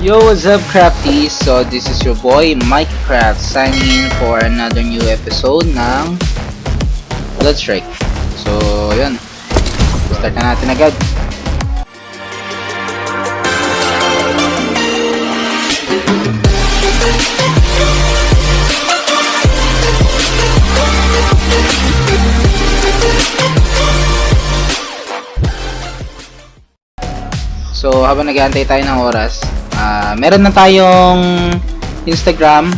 Yo, what's up, crafties? So, this is your boy, Minecraft, signing in for another new episode ng Bloodstrike. So, yun. Start na natin agad. So, habang nag-aantay tayo ng oras, meron na tayong Instagram.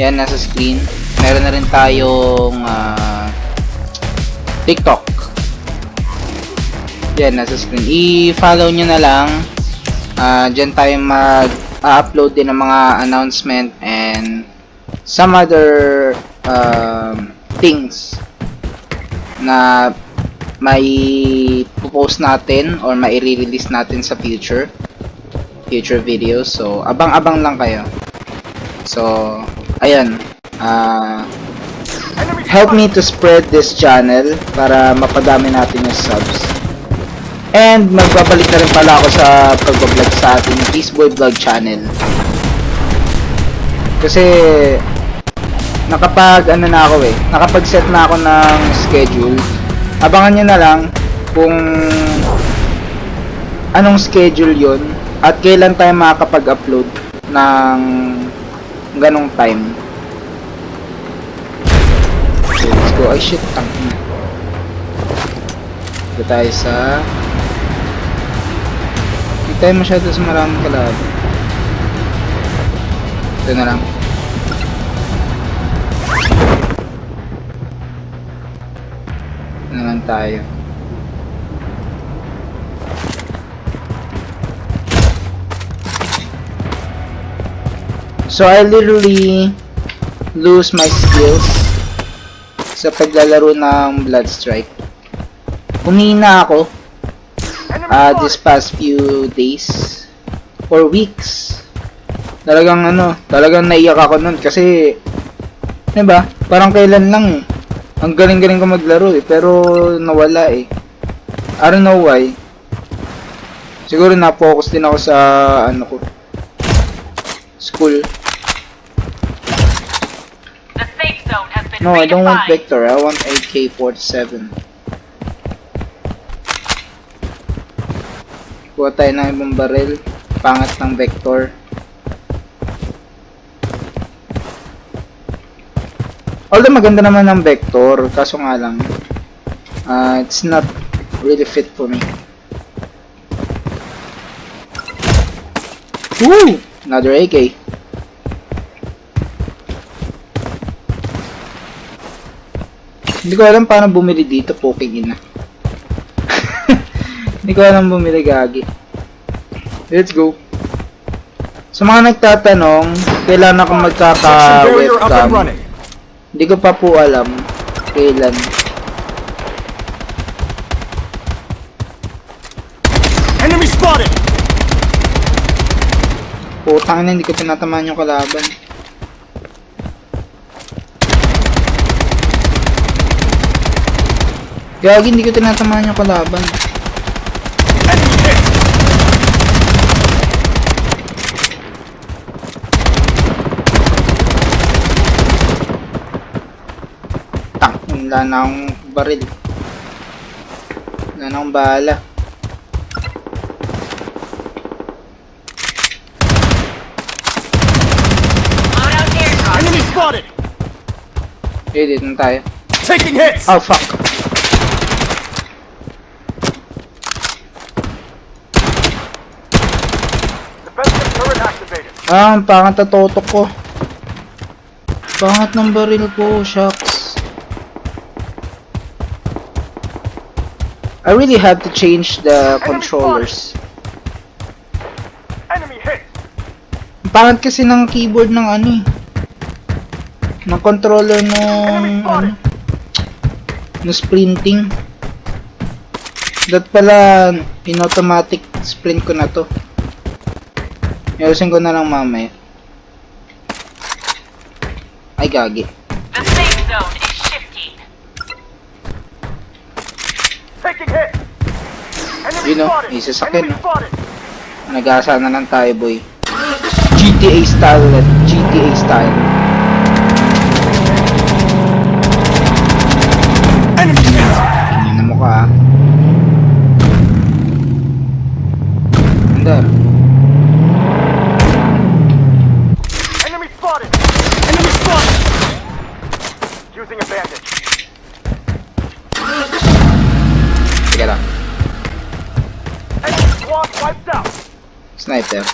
Yan, nasa screen. Meron na rin tayong TikTok. Yan, nasa screen. I-follow nyo na lang. Diyan tayo mag-upload din ng mga announcement and some other things na may post natin or mai-release natin sa future videos. So, abang-abang lang kayo. So, ayan. Help me to spread this channel para mapadami natin yung subs. And magbabalik na rin pala ako sa pag-vlog sa ating Peaceboy Vlog channel. Kasi nakapag-set na ako ng schedule. Abangan nyo na lang kung anong schedule yon at kailan tayo makakapag-upload ng ganong time. So, let's go. Ay shit, tangin. Ito tayo sa... Hindi tayo masyado sa maraming kalaban. Ito na lang. Ito na lang tayo. So, I literally lose my skills sa paglalaro ng Bloodstrike. Humina ako this past few days or weeks. Talagang naiyak ako nun kasi, diba? Parang kailan lang eh. Ang galing-galing ko maglaro eh, pero nawala eh. I don't know why. Siguro na-focus din ako sa school. No, I don't want Vector. I want AK-47. Kuha tayo ng ibang baril. Pangat ng Vector. Although maganda naman ng Vector, kaso nga lang, it's not really fit for me. Woo! Another AK. Hindi ko alam paano bumili dito, poking ina. Hindi ko alam bumili, gagi. Let's go. Sa mga nagtatanong, kailan ako magkaka-webcam? Hindi ko pa po alam kailan. Enemy spotted. Putang ina, hindi ko tinatamaan yung kalaban. Gagi, hindi ko tinatamaan yung kalaban. Wala na akong baril. Wala na akong bala. Enemy spotted. Dito na tayo. Taking hits. Oh fuck. Defensive turret activated. Ang pangat na totok ko. Pangat ng baril ko, shucks. I really had to change the controllers. Enemy hit. Ang pangat kasi ng keyboard ng ng controller ng sprinting. Dat pala in automatic sprint ko na to. Ayusin ko na lang mamaya. Ay gagi. The safe zone is shifting. Taking hit. Enemy Yun o, spotted. may sasakyan Enemy o. spotted. Nag-asa na lang tayo, boy. GTA style ulit. GTA style. Enemy hit! Tingin na mukha, ah. Under. Enemy spotted! Enemy spotted! Using a bandage. Sige lang. Enemy squad wiped out! Sniper.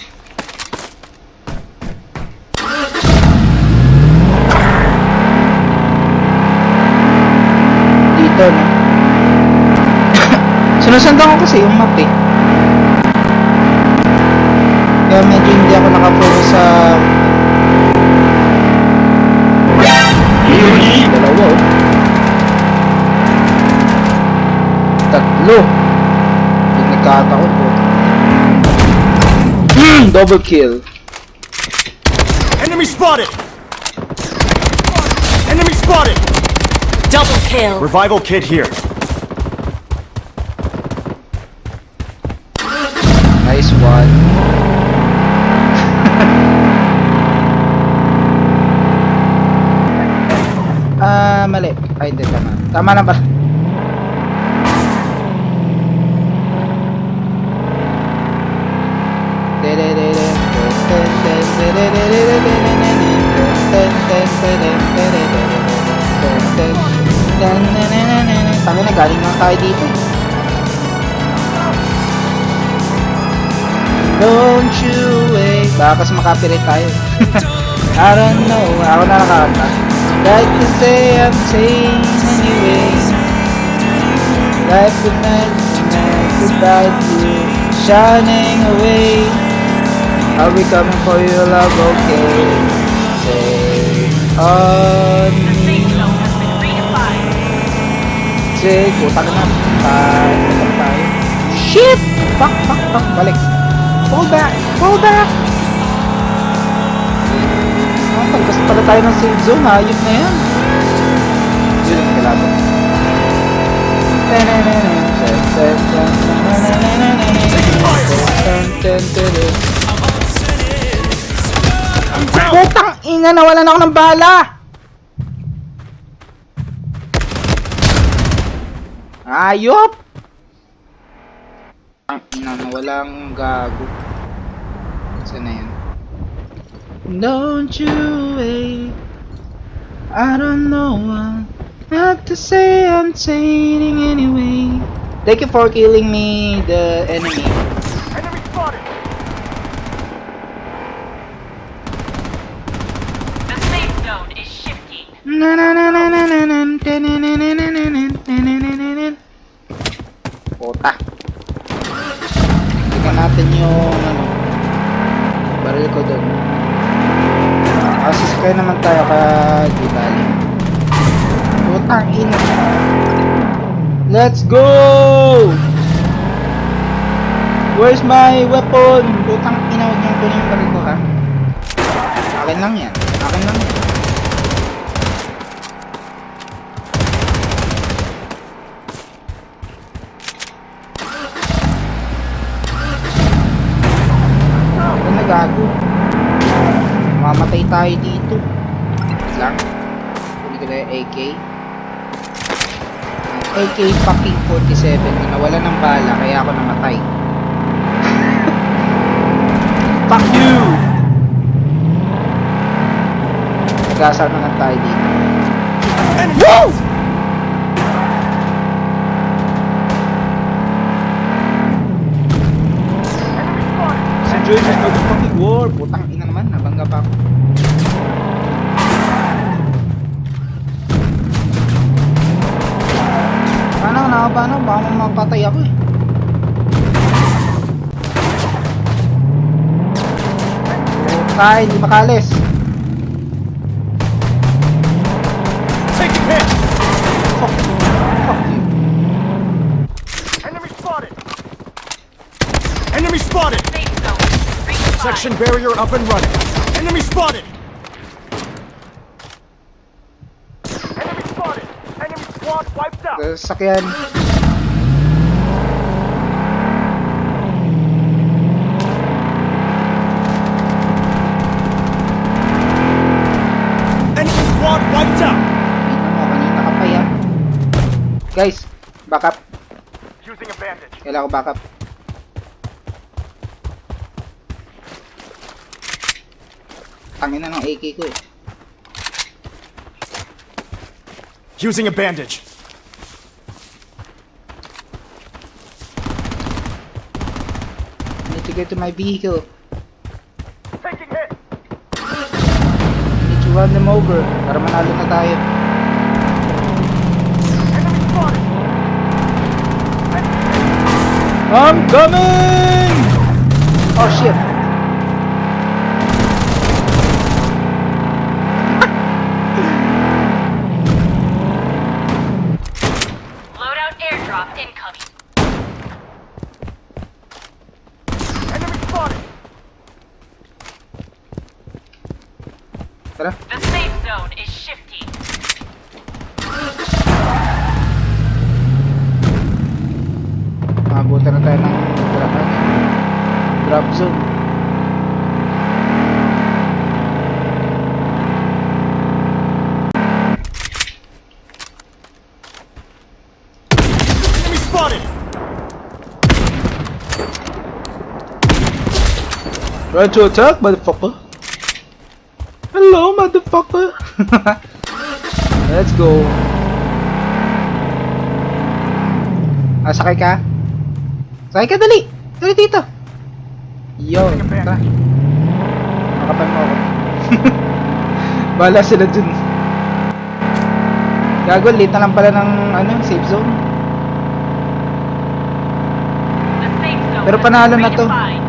Dito, no? Sinusundan ko kasi yung map, eh. Kaya medyo hindi ako nakafocus sa... Dalawa, oh. Tatlo. Hindi nagkataon po. Double kill. Enemy spotted! Enemy spotted! Double kill. Revival kit here. Nice one. Mali. Ay, hindi. Tama. Tama na ba? Tama na, galing lang tayo dito. Don't you wait. Baka kasi makapirate tayo. I don't know. Ako na nakakanta. Like to say I'm saying anyway. Life would not without you shining away. I'll be coming for your love, okay? Say on me. Safe zone has been redefined. Say, putak na. Putak tayo. Shit! Fuck. Balik. Pull back. Pagkas pala tayo ng safe zone, hayop na yan. Yun ang kailangan. Putang ina, nawalan ako ng bala! Ayop! Ang ina, nawalang gago. Saan na yan? Don't you wait. I don't know what to say. I'm saying anyway. Thank you for killing me, the enemy. Enemy spotted! The safe zone is shifting. Puta. Tingnan natin yung baril ko doon. Assist kayo naman tayo di bali. Putang ina. Let's go! Where's my weapon? Putang ina, huwag niyong kunin yung baril ko, ha? Akin lang yan. Ano na gago? Mamatay tayo dito. Wait lang. Huli ko na yung AK. AK fucking 47 na nawala ng bala kaya ako namatay. Fuck you! Nag-asar na lang tayo dito. Woo! Si Joy na fucking war. Putang ina naman. Nabangga pa ako. Paano? Baka mapatay ako, eh. Okay, hindi makalis. Taking hit! Fuck you. Enemy spotted! Enemy spotted! Safe zone redefined. Section barrier up and running. Enemy spotted! Enemy spotted! Enemy squad wiped out! Sasakyan. Guys, backup. Using a bandage. Kailangan ko backup. Tangin na ng AK ko eh. Using a bandage. I need to get to my vehicle. Taking hit. I need to run them over para manalo na tayo. Enemy spotted. I'm coming! Oh shit. Loadout airdrop incoming. Enemy spotted. Tara. The safe zone is shifting. Makabutan na tayo ng drop zone. Enemy spotted. Try to attack, motherfucker. Hello, motherfucker. Let's go. Sakay ka? Sakay ka, dali! Dali dito! Yo, tara. Makapan mo ako. Bahala sila dun. Gago, late na lang pala ng safe zone. The safe zone Pero has panalo been na to. redefined.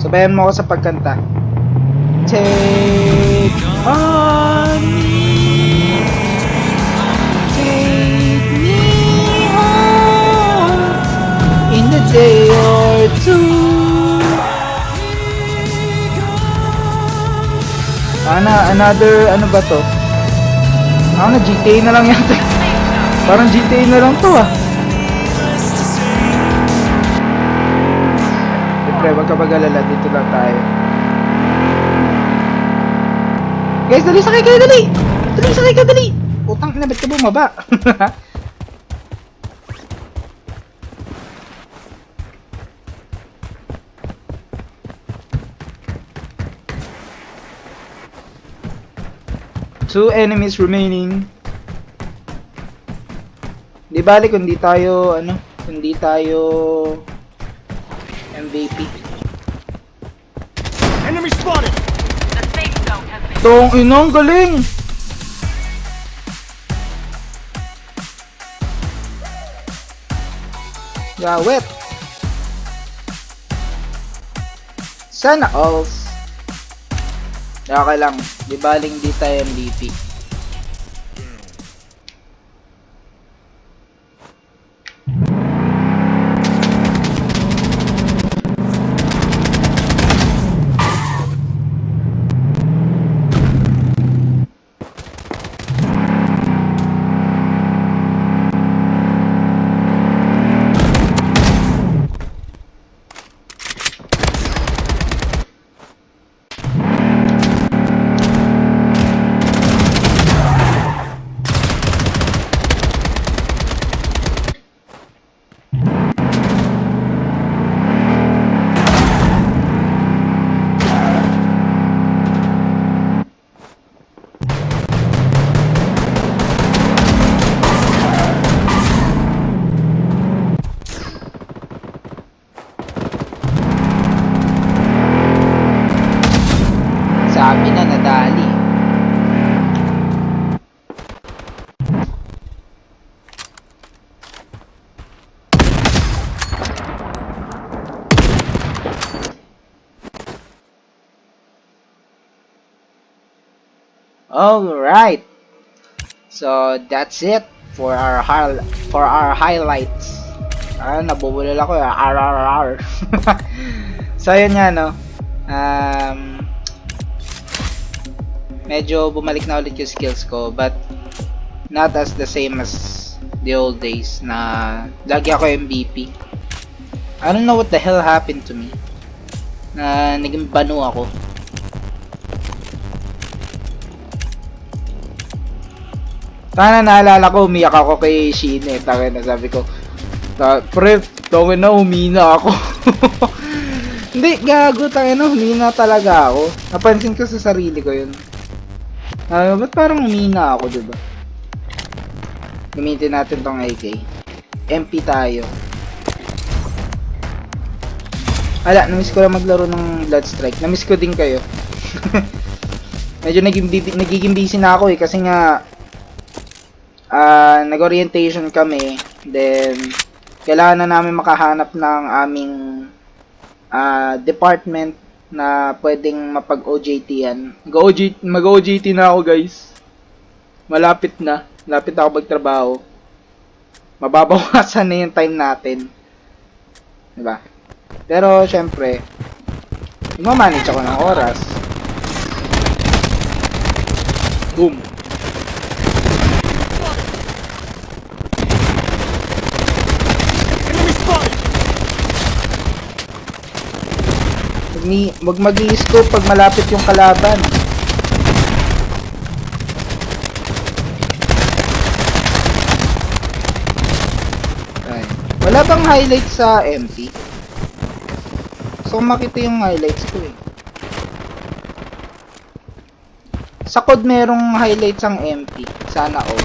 Sabayan mo ako sa pagkanta. Take on me. Take me home in a day or two. Another, ano ba to? Ako na, GTA na lang yata. Parang GTA na lang to ah. Siyempre, wag ka mag-alala, dito lang tayo. Guys, dali sakay kayo, dali! Dali sakay ka, dali! Putang ina, ba't ka bumaba? Two enemies remaining. Di bali kung di tayo, kung di tayo MVP. Enemy spotted. The safe zone has been Tong inong galing! Gawet! Sana alls. Okay lang, di baling di tayo MVP. Sabi na nadali. Alright. So that's it for our highlights. Nabubulol ako. RRR. So yun nga no. Medyo bumalik na ulit yung skills ko, but not as the same as the old days na lagi ako MVP. I don't know what the hell happened to me na naging banu ako. Sana naalala ko, umiyak ako kay Shine. Taka na, sabi ko, pre, tawin na, humina ako. Hindi, gago, taka na, humina talaga ako. Napansin ko sa sarili ko yun. Ba't parang humina ako, diba? Gamitin natin tong AK. MP tayo. Ala, namiss ko lang maglaro ng Bloodstrike. Namiss ko din kayo. Medyo nagiging busy na ako eh. Kasi nga, nag-orientation kami. Then, kailangan na namin makahanap ng aming department na pwedeng mapag-OJT-an. Mag-OJT na ako, guys. Malapit na. Malapit na ako magtrabaho. Mababawasan na yung time natin. Diba? Pero, syempre, mamanage ako ng oras. Boom. Enemy spotted! Wag mag-i-scope pag malapit yung kalaban. Ay. Wala bang highlight sa MP? So, makita yung highlights ko eh. Sa code merong highlights ang MP. Sana all.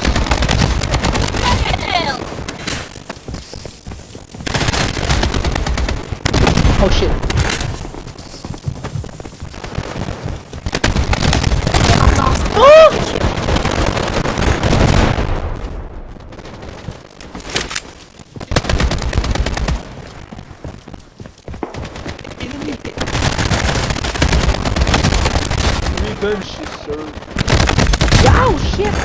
Oh shit. Oh! Revenge is served. Wow, shit!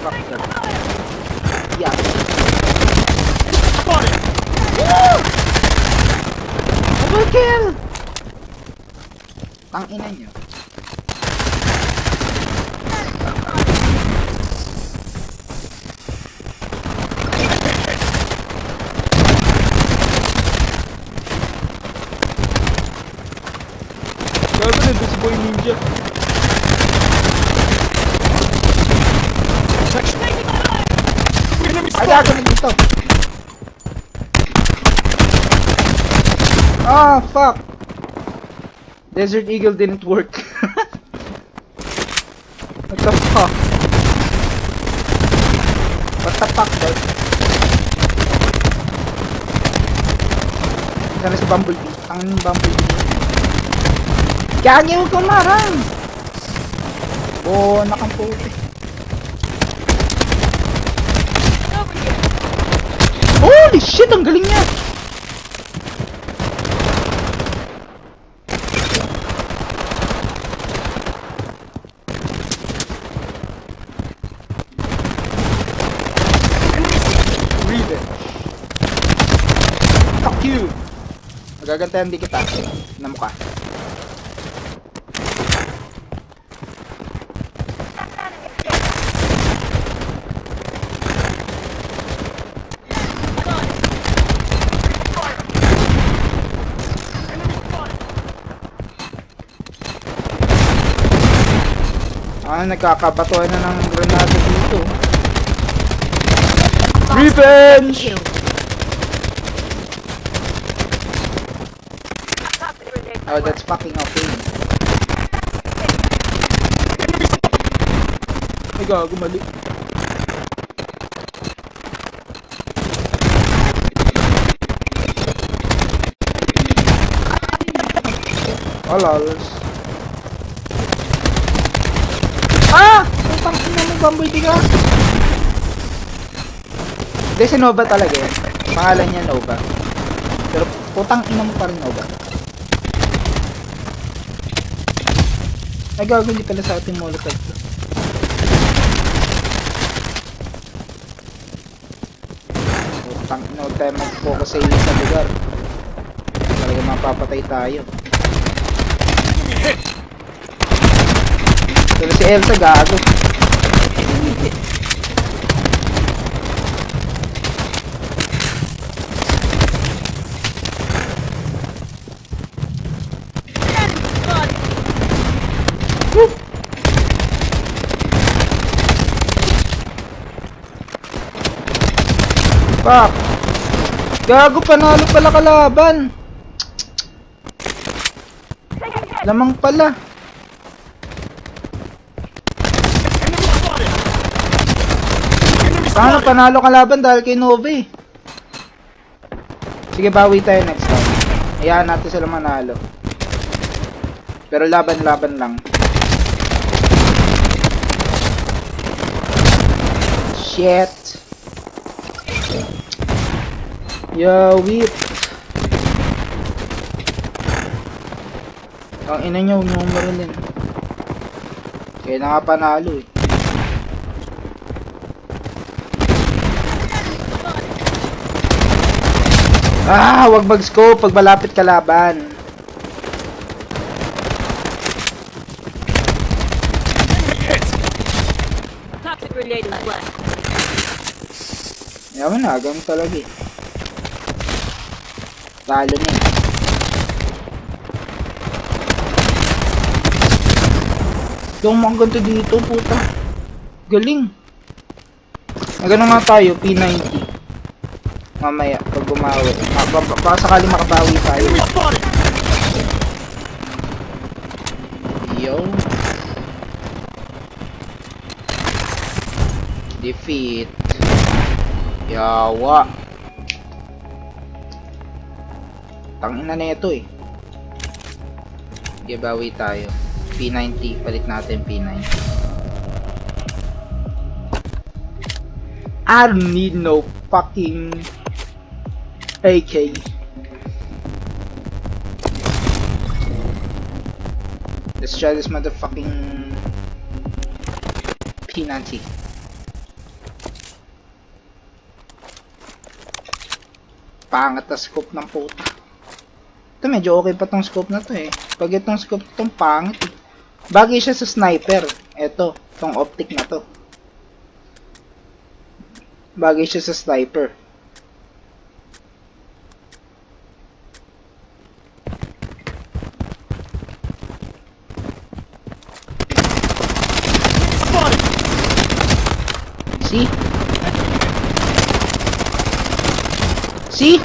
Fuck that. Yeah. Spotted! Double kill! Tangina nyo. Gago na, this boy ninja. Enemy Ay, spotted! gago na dito. Ah, fuck. Desert Eagle didn't work. What the fuck? What the fuck, guys? Sana si Bumblebee. Ang Bumblebee. Kaya huwag kang marang! Oh, nakamputi. Holy shit! Ang galing niya! Revenge. Fuck you! Magagantayan di kita. Na mukha. Nagkakabatuan na ng granada dito. Revenge! Oh, that's fucking okay. Ay, gago, mali. Alalas. Ah! Putang ina mo, Bumblebee ka! Hindi, si Nova talaga yan. Pangalan niya Nova. Pero putang ina mo pa rin, Nova. Ay, gago, hindi pala sa ating molotov to. Putang ina, huwag tayo mag-focus sa isa lugar. Talaga mapapatay tayo. Pero si Elsa gago. Fuck! Gago, panalo pala kalaban! Lamang pala. Paano panalo kalaban dahil kay Nove? Sige, bawi tayo next time. Hayaan natin sila manalo. Pero laban-laban lang. Shit. Yo, whip. Ang ina niya, huwag niyo marilin. Kaya na nga panalo eh. Ah, wag mag-scope pag malapit kalaban. Toxic grenade in play. Yaman na, ganun talaga eh. Talo na eh. Yung mga ganito dito, puta. Galing. Nagano nga tayo, P90. Mamaya, pag bumawi. Baka sakali makabawi tayo. Yo. Defeat. Yawa. Tangina na ito eh. Sige, bawi tayo. P90, palit natin P90. I don't need no fucking AK. Let's try this motherfucking P90. Pangat na scope ng puta. Ito medyo okay pa tong scope na to eh. Pag itong scope itong pangit eh. Bagay siya sa sniper. Ito, tong optic na to. Bagay siya sa sniper. See? See?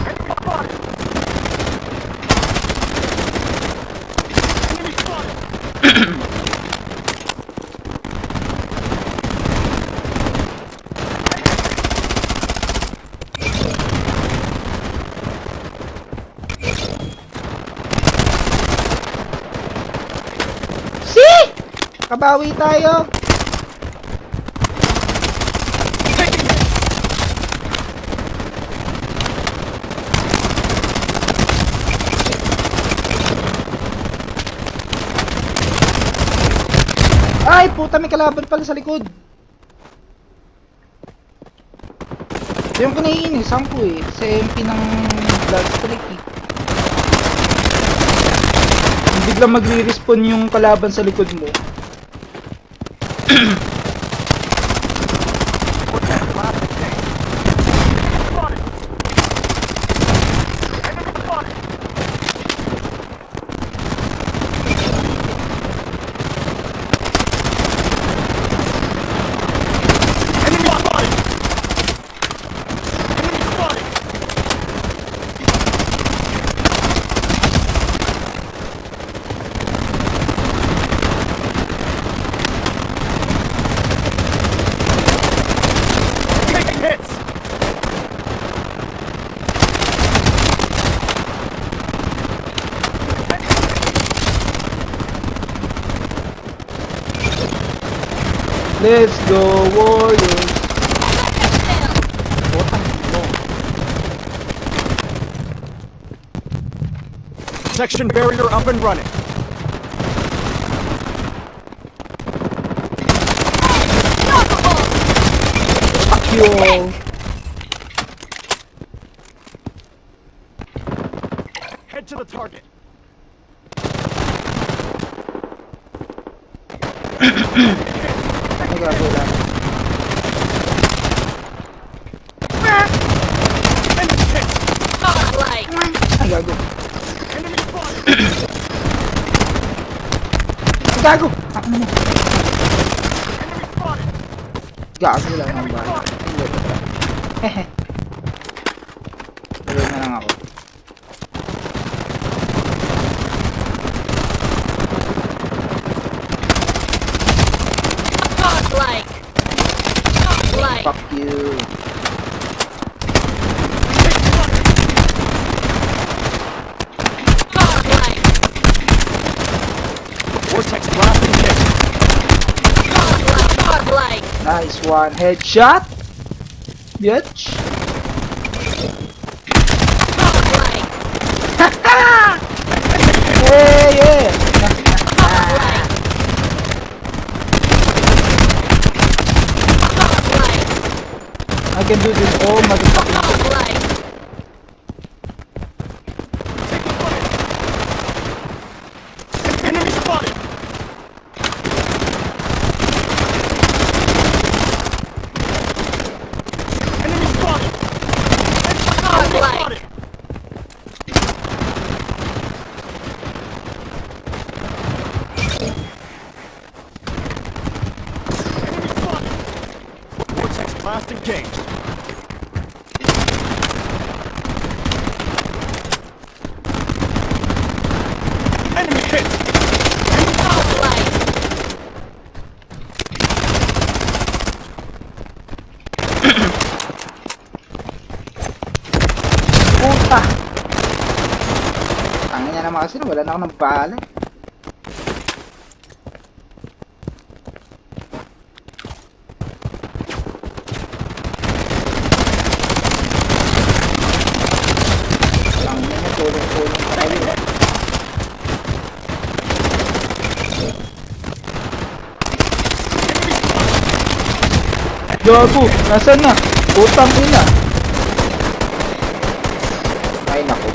See? Kabawi tayo. Ay, puta, may kalaban pala sa likod. Yung kinaiinisan ko eh. Sa MP ng Bloodstrike eh. Biglang magre-respawn yung kalaban sa likod mo. Let's go, Warriors! Section barrier up and running. Fuck you all! Head to the target. Ano gago lang? Enemy hit. Godlike. Ay, gago. Enemy spotted. Gago! Ano mo? Enemy spotted. Gago lang ang bahay. Hehe. Fuck you. Godlike. Vortex blast and kick. Godlike. Nice one. Headshot. Bitch. Godlike. Yeah, yeah. Godlike. Godlike. I can do this all motherfucking. Godlike. Enemy spotted. Enemy spotted. Enemy Godlike. spotted. Enemy spotted. Vortex blast engaged. Enemy hit. Godlike. Puta! Tangin niya naman kasi wala na ako ng bala. Tangin niya, tulong-tulong pa kayo. Gago! Nasaan na? Utang ina! Ay naku.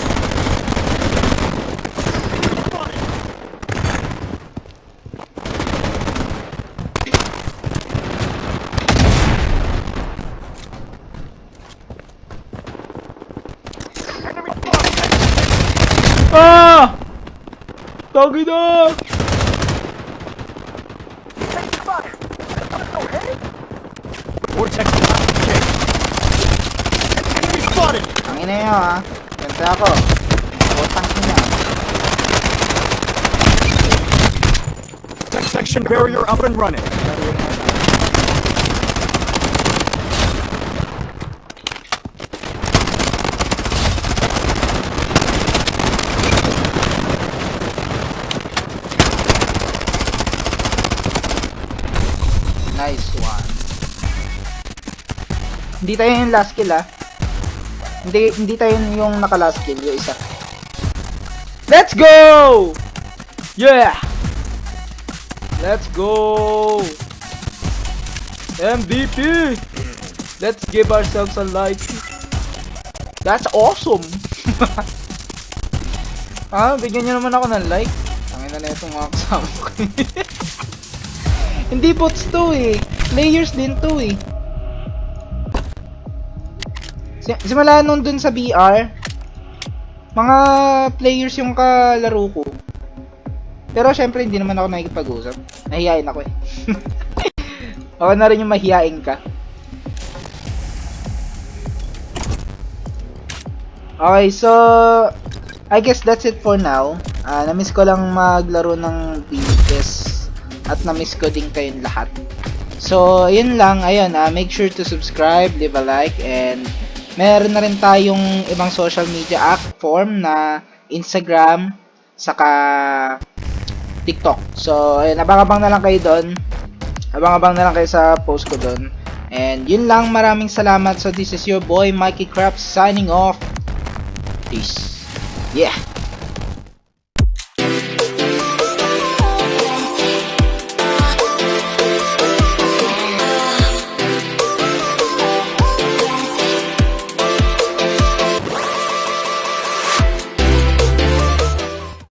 Enemy spotted. Ah! Tagi na! Vortex blast and kick. Enemy spotted. Ang ina nyo ha. Ganda ako. Utang ina. Section barrier up and running. Nice one. Hindi tayo yung last kill ha. Hindi tayo yung naka-last kill, yung isa. Let's go! Yeah! Let's go! MVP! Let's give ourselves a like. That's awesome! Bigyan nyo naman ako ng like. Tangin na itong mga kasama ko. Hindi bots to eh. Players din to eh. Simula nun dun sa BR, mga players yung kalaro ko. Pero syempre hindi naman ako nakikipag-usap. Nahihain ako eh. Ako na rin yung mahihain ka. Okay, so I guess that's it for now. Na-miss ko lang maglaro ng BS at na-miss ko din kayong lahat. So, yun lang. Ayun, make sure to subscribe, leave a like, and meron na rin tayong ibang social media form na Instagram, saka TikTok. So, ayun, abang-abang na lang kayo doon. Abang-abang na lang kayo sa post ko doon. And yun lang, maraming salamat. So, this is your boy, Mikey Craps, signing off. Peace. Yeah!